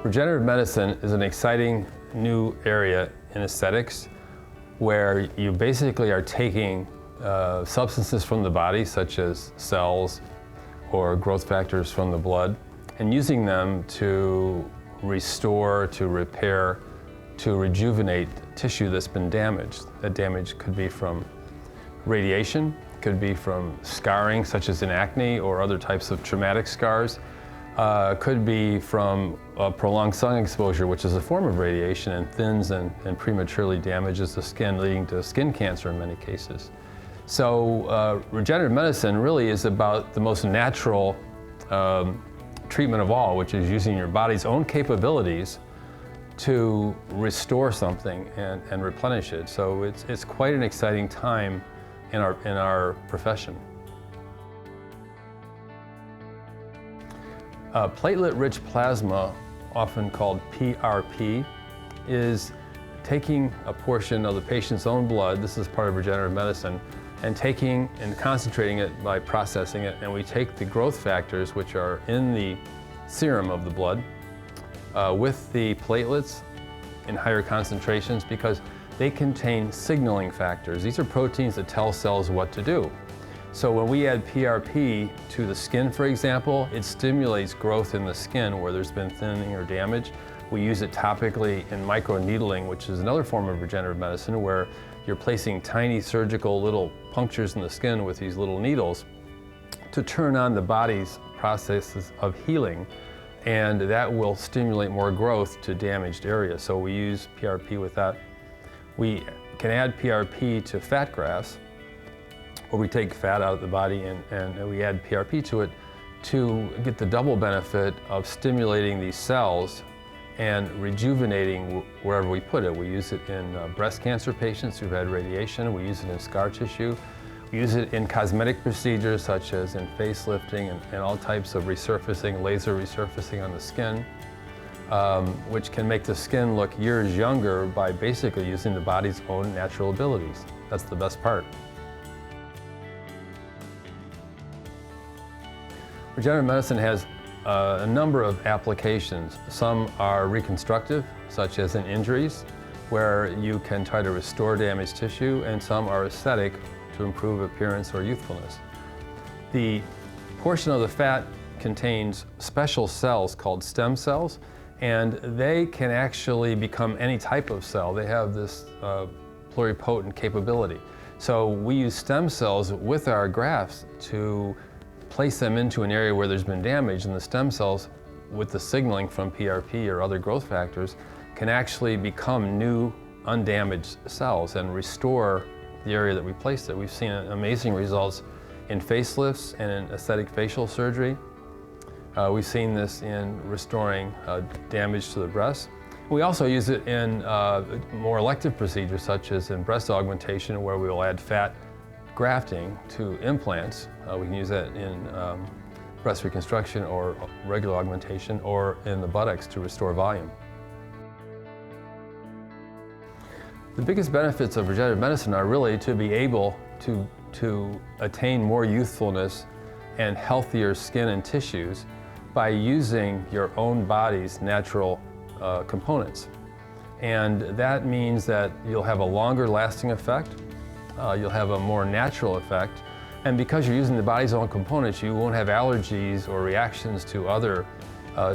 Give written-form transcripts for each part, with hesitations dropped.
Regenerative medicine is an exciting new area in aesthetics where you basically are taking substances from the body, such as cells or growth factors from the blood, and using them to restore, to repair, to rejuvenate tissue that's been damaged. That damage could be from radiation, could be from scarring, such as in acne or other types of traumatic scars, could be from prolonged sun exposure, which is a form of radiation and thins and prematurely damages the skin, leading to skin cancer in many cases. So regenerative medicine really is about the most natural treatment of all, which is using your body's own capabilities to restore something and replenish it. So it's quite an exciting time in our profession. Platelet-rich plasma, often called PRP, is taking a portion of the patient's own blood, this is part of regenerative medicine, and taking and concentrating it by processing it, and we take the growth factors which are in the serum of the blood with the platelets in higher concentrations because they contain signaling factors. These are proteins that tell cells what to do. So when we add PRP to the skin, for example, it stimulates growth in the skin where there's been thinning or damage. We use it topically in microneedling, which is another form of regenerative medicine where you're placing tiny surgical little punctures in the skin with these little needles to turn on the body's processes of healing, and that will stimulate more growth to damaged areas. So we use PRP with that. We can add PRP to fat grafts, where we take fat out of the body and we add PRP to it to get the double benefit of stimulating these cells and rejuvenating wherever we put it. We use it in breast cancer patients who've had radiation. We use it in scar tissue. We use it in cosmetic procedures such as in facelifting and all types of resurfacing, laser resurfacing on the skin, which can make the skin look years younger by basically using the body's own natural abilities. That's the best part. Regenerative medicine has a number of applications. Some are reconstructive, such as in injuries, where you can try to restore damaged tissue, and some are aesthetic to improve appearance or youthfulness. The portion of the fat contains special cells called stem cells, and they can actually become any type of cell. They have this pluripotent capability. So we use stem cells with our grafts to place them into an area where there's been damage, and the stem cells, with the signaling from PRP or other growth factors, can actually become new, undamaged cells and restore the area that we placed it. We've seen amazing results in facelifts and in aesthetic facial surgery. We've seen this in restoring damage to the breast. We also use it in more elective procedures, such as in breast augmentation, where we will add fat grafting to implants. We can use that in breast reconstruction or regular augmentation, or in the buttocks to restore volume. The biggest benefits of regenerative medicine are really to be able to attain more youthfulness and healthier skin and tissues by using your own body's natural components. And that means that you'll have a longer lasting effect. You'll have a more natural effect, and because you're using the body's own components, you won't have allergies or reactions to other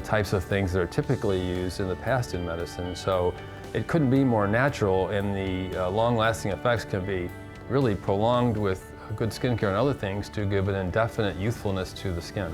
types of things that are typically used in the past in medicine. So it couldn't be more natural, and the long-lasting effects can be really prolonged with good skincare and other things to give an indefinite youthfulness to the skin.